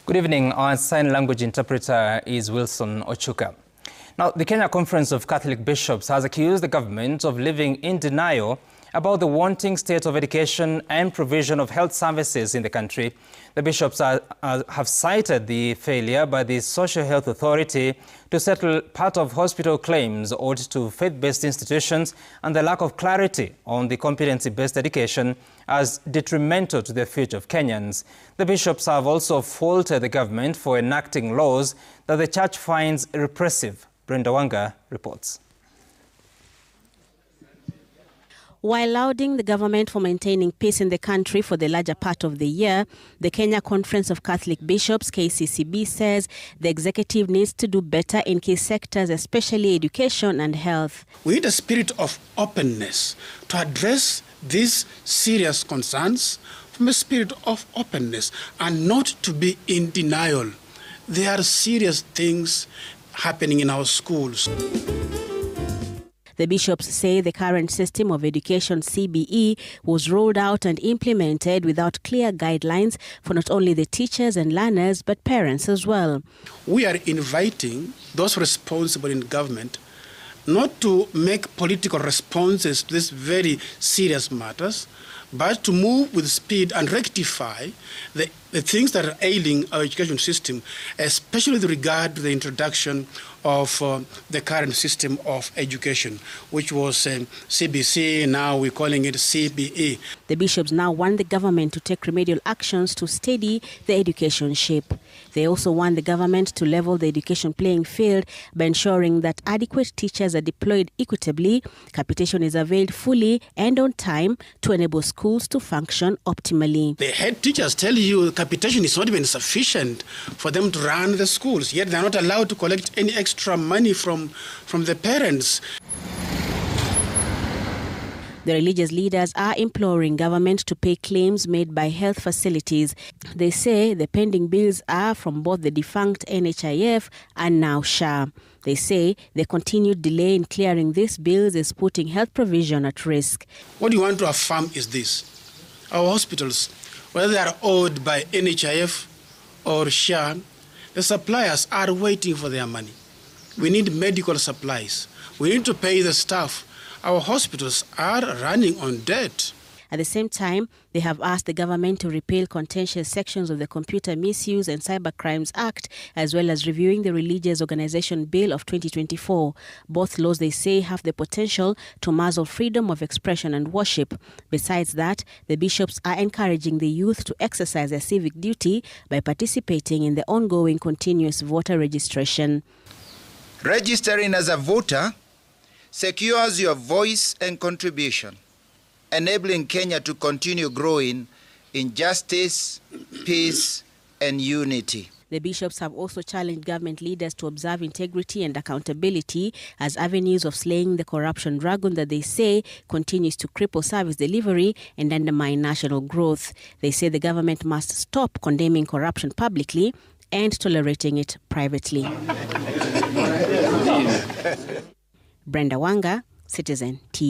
Good evening. Our sign language interpreter is Wilson Ochuka. Now, the Kenya Conference of Catholic Bishops has accused the government of living in denial about the wanting state of education and provision of health services in the country. The bishops have cited the failure by the Social Health Authority to settle part of hospital claims owed to faith-based institutions and the lack of clarity on the competency-based education as detrimental to the future of Kenyans. The bishops have also faulted the government for enacting laws that the church finds repressive. Brenda Wanga reports. While lauding the government for maintaining peace in the country for the larger part of the year, the Kenya Conference of Catholic Bishops, KCCB, says the executive needs to do better in key sectors, especially education and health. We need a spirit of openness to address these serious concerns from a spirit of openness and not to be in denial. There are serious things happening in our schools. The bishops say the current system of education, CBE, was rolled out and implemented without clear guidelines for not only the teachers and learners, but parents as well. We are inviting those responsible in government not to make political responses to these very serious matters, but to move with speed and rectify the things that are ailing our education system, especially with regard to the introduction of the current system of education, which was CBC, now we're calling it CBE. The bishops now want the government to take remedial actions to steady the education ship. They also want the government to level the education playing field by ensuring that adequate teachers are deployed equitably, capitation is availed fully and on time to enable schools to function optimally. The head teachers tell you capitation is not even sufficient for them to run the schools, yet they're not allowed to collect any extra money from the parents. The religious leaders are imploring government to pay claims made by health facilities. They say the pending bills are from both the defunct NHIF and now SHA. They say the continued delay in clearing these bills is putting health provision at risk. What you want to affirm is this: our hospitals, whether they are owed by NHIF or SHA, the suppliers are waiting for their money. We need medical supplies. We need to pay the staff. Our hospitals are running on debt. At the same time, they have asked the government to repeal contentious sections of the Computer Misuse and Cybercrimes Act, as well as reviewing the Religious Organization Bill of 2024. Both laws, they say, have the potential to muzzle freedom of expression and worship. Besides that, the bishops are encouraging the youth to exercise their civic duty by participating in the ongoing continuous voter registration. Registering as a voter secures your voice and contribution, enabling Kenya to continue growing in justice, peace, and unity. The bishops have also challenged government leaders to observe integrity and accountability as avenues of slaying the corruption dragon that they say continues to cripple service delivery and undermine national growth. They say the government must stop condemning corruption publicly and tolerating it privately. Brenda Wanga, Citizen TV.